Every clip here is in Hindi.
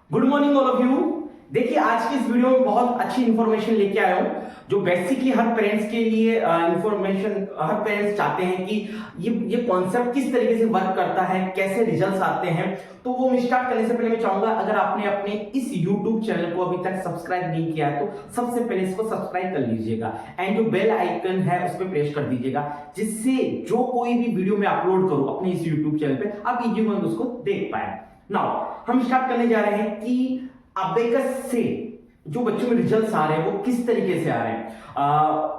Good morning all of you. देखिए आज की इस वीडियो में बहुत अच्छी इंफॉर्मेशन लेके आया हूं जो बेसिकली हर पेरेंट्स के लिए इंफॉर्मेशन हर पेरेंट्स चाहते हैं कि ये कॉन्सेप्ट किस तरीके से वर्क करता है, कैसे रिजल्ट्स आते हैं। तो वो मैं स्टार्ट करने से पहले मैं चाहूंगा अगर आपने अपने इस YouTube चैनल को अभी तक सब्सक्राइब नहीं किया है तो सबसे पहले इसको सब्सक्राइब कर लीजिएगा एंड जो बेल आइकन है उस पर प्रेस कर दीजिएगा, जिससे जो कोई भी वीडियो मैं अपलोड करूं अपने इस YouTube चैनल पे आप इजी वे में उसको देख पाए। नाउ हम स्टार्ट करने जा रहे हैं कि अबेकस से जो बच्चों में रिजल्ट्स आ रहे हैं वो किस तरीके से आ रहे हैं।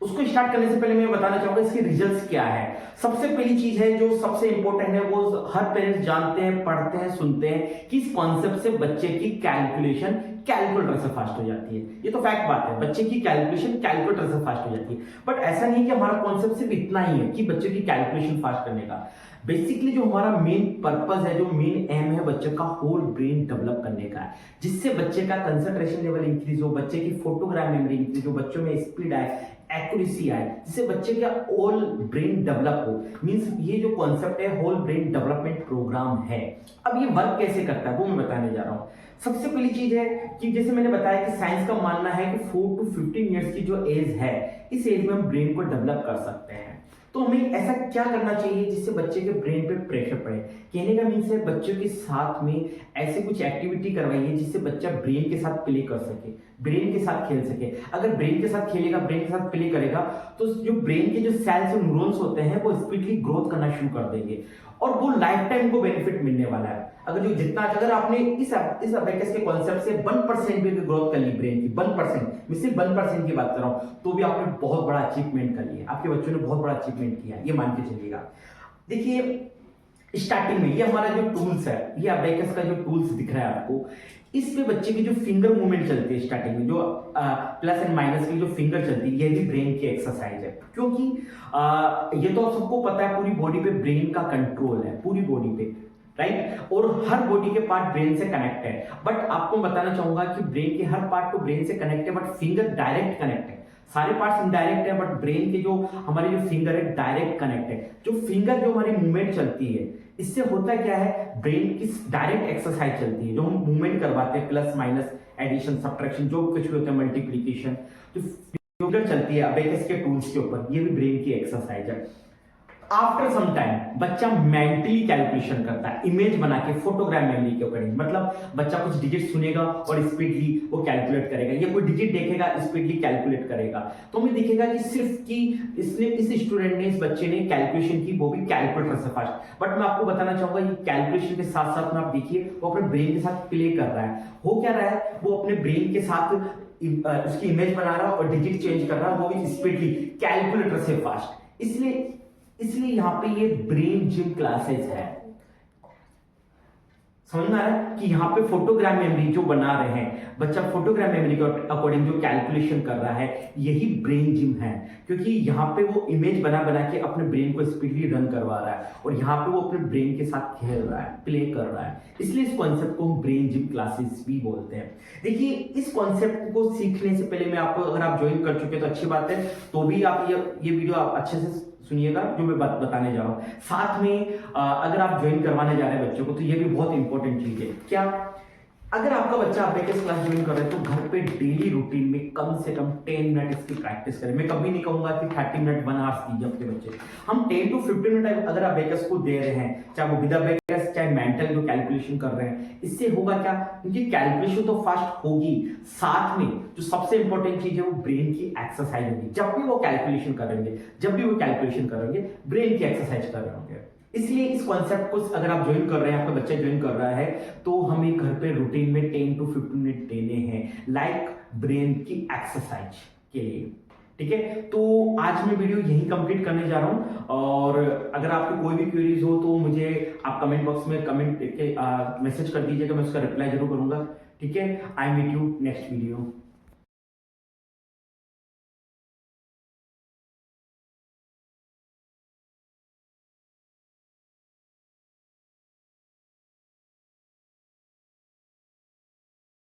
उसको स्टार्ट करने से पहले मैं बताना चाहूंगा इसके रिजल्ट्स क्या है। सबसे पहली चीज है जो सबसे इंपॉर्टेंट है वो हर पेरेंट्स जानते हैं, पढ़ते हैं, सुनते हैं कि इस कॉन्सेप्ट से बच्चे की कैलकुलेशन कैलकुलेटर से फास्ट हो जाती है। ये तो फैक्ट बात है, बच्चे की कैलकुलेशन कैलकुलेटर से फास्ट हो जाती है। बट ऐसा नहीं कि हमारा कॉन्सेप्ट सिर्फ इतना ही है कि बच्चे की कैलकुलेशन फास्ट करने का। बेसिकली जो हमारा मेन पर्पस है, जो मेन एम है बच्चे का होल ब्रेन डेवलप करने का है, जिससे बच्चे का कंसंट्रेशन लेवल इंक्रीज हो, बच्चे की फोटोग्राफ मेमोरी इंक्रीज हो, बच्चों में स्पीड आए, एक्यूरेसी आए, जिससे बच्चे का होल ब्रेन डेवलप हो। मींस ये जो कॉन्सेप्ट है होल ब्रेन डेवलपमेंट प्रोग्राम है। अब ये वर्क कैसे करता है वो मैं बताने जा रहा हूं। सबसे पहली चीज है कि जैसे मैंने बताया कि साइंस का मानना है कि 4 to 15 ईयर्स की जो एज है इस एज में हम ब्रेन को डेवलप कर सकते हैं। तो हमें ऐसा क्या करना चाहिए जिससे बच्चे के ब्रेन पे प्रेशर पड़े। कहने का मीन्स है बच्चों के साथ में ऐसे कुछ एक्टिविटी करवाइए जिससे बच्चा ब्रेन के साथ प्ले कर सके, ब्रेन के साथ खेल सके। अगर ब्रेन के साथ खेलेगा, ब्रेन के साथ प्ले करेगा तो जो ब्रेन के जो सेल्स और न्यूरॉन्स होते हैं वो स्पीडली ग्रोथ करना शुरू कर देंगे और वो लाइफ टाइम को बेनिफिट मिलने वाला है। अगर आपने इस अबेकस के कॉन्सेप्ट से 1% भी ग्रोथ कर ली ब्रेन की, 1%, मैं सिर्फ 1% की बात कर रहा हूं, तो भी आपने बहुत बड़ा अचीवमेंट कर लिया, आपके बच्चों ने बहुत बड़ा अचीवमेंट किया, ये मान के चलिएगा। देखिए स्टार्टिंग में ये हमारा जो टूल्स है, ये अबेकस का जो टूल्स दिख रहा है आपको, इस पे बच्चे की जो फिंगर मूवमेंट चलती है स्टार्टिंग में, जो प्लस एंड माइनस की जो फिंगर चलती है, ये भी ब्रेन की एक्सरसाइज है। क्योंकि ये तो सबको पता है पूरी बॉडी पे ब्रेन का कंट्रोल है, पूरी बॉडी पे, राइट। और हर बॉडी के पार्ट ब्रेन से कनेक्ट है। बट आपको बताना चाहूंगा कि ब्रेन के हर पार्ट तो ब्रेन से कनेक्ट है, बट फिंगर डायरेक्ट कनेक्ट है। सारे पार्ट्स इनडायरेक्ट है, बट ब्रेन के जो हमारे जो फिंगर है डायरेक्ट कनेक्ट है। जो फिंगर जो हमारी मूवमेंट चलती है, इससे होता क्या है, ब्रेन की डायरेक्ट एक्सरसाइज चलती है। जो हम मूवमेंट करवाते हैं, प्लस माइनस, एडिशन, सब्ट्रैक्शन, जो कुछ भी होता है, मल्टीप्लीकेशन, जो फिंगर चलती है अबेकस के टूल्स के ऊपर, ये भी ब्रेन की एक्सरसाइज है। आफ्टर सम टाइम बच्चा मेंटली कैलकुलेशन करता है, इमेज बना के, फोटोग्राफ मेमोरी के अकॉर्डिंग। मतलब बच्चा कुछ डिजिट सुनेगा और स्पीडली वो कैलकुलेट करेगा, या कोई डिजिट देखेगा स्पीडली कैलकुलेट करेगा। तो हमें दिखेगा कि सिर्फ कि इसने, इस स्टूडेंट ने, इस बच्चे ने कैलकुलेशन की, वो भी कैलकुलेटर से फास्ट। बट मैं आपको बताना चाहूंगा ये कैलकुलेशन के साथ साथ में आप देखिए वो अपने ब्रेन के साथ प्ले कर रहा है। हो क्या रहा है, वो अपने ब्रेन के साथ उसकी इमेज बना रहा है और डिजिट चेंज कर रहा है, वो भी स्पीडली कैलकुलेटर से फास्ट। इसलिए यहां पे ये ब्रेन जिम क्लासेस है। समझ में आ रहा है कि यहाँ पे फोटोग्राफ मेमोरी जो बना रहे हैं, बच्चा फोटोग्राफ मेमोरी के अकॉर्डिंग जो कैलकुलेशन कर रहा है, यही ब्रेन जिम है। क्योंकि यहाँ पे वो इमेज बना बना के अपने ब्रेन को स्पीडली रन करवा रहा है और यहाँ पे वो अपने ब्रेन के साथ खेल रहा है, प्ले कर रहा है। इसलिए इस कॉन्सेप्ट को हम ब्रेन जिम क्लासेस भी बोलते हैं। देखिए इस कॉन्सेप्ट को सीखने से पहले मैं आपको, अगर आप ज्वाइन कर चुके तो अच्छी बात है, तो भी आप ये वीडियो आप अच्छे से सुनिएगा जो मैं बताने जा रहा हूं। साथ में अगर आप ज्वाइन करवाने जा रहे हैं बच्चों को, तो ये भी बहुत इंपॉर्टेंट चीज है। क्या, अगर आपका बच्चा अबेकस क्लास ज्वाइन कर रहा है तो घर पे डेली रूटीन में कम से कम 10 मिनट इसकी प्रैक्टिस करें। मैं कभी नहीं कहूंगा कि 30 मिनट 1 आवर्स दीजिए अपने बच्चे, हम 10 to 15 मिनट अगर अबेकस को दे रहे हैं, चाहे वो विद अबेकस चाहे मेंटल जो कैलकुलेशन कर रहे हैं, इससे होगा क्या, क्योंकि कैलकुलेशन तो फास्ट होगी, साथ में जो सबसे इंपॉर्टेंट चीज है वो ब्रेन की एक्सरसाइज होगी। जब भी वो कैलकुलेशन करेंगे, ब्रेन की एक्सरसाइज कर रहे होंगे। इसलिए इस कॉन्सेप्ट को अगर आप ज्वाइन कर रहे हैं, आपका बच्चा ज्वाइन कर रहा है, तो हमें घर पे रूटीन में 10 to 15 मिनट देने हैं, लाइक ब्रेन की एक्सरसाइज के लिए। ठीक है, तो आज मैं वीडियो यही कंप्लीट करने जा रहा हूं। और अगर आपको कोई भी क्वेरीज हो तो मुझे आप कमेंट बॉक्स में कमेंट करके मैसेज कर दीजिएगा, मैं उसका रिप्लाई जरूर करूंगा। ठीक है, I meet you next video.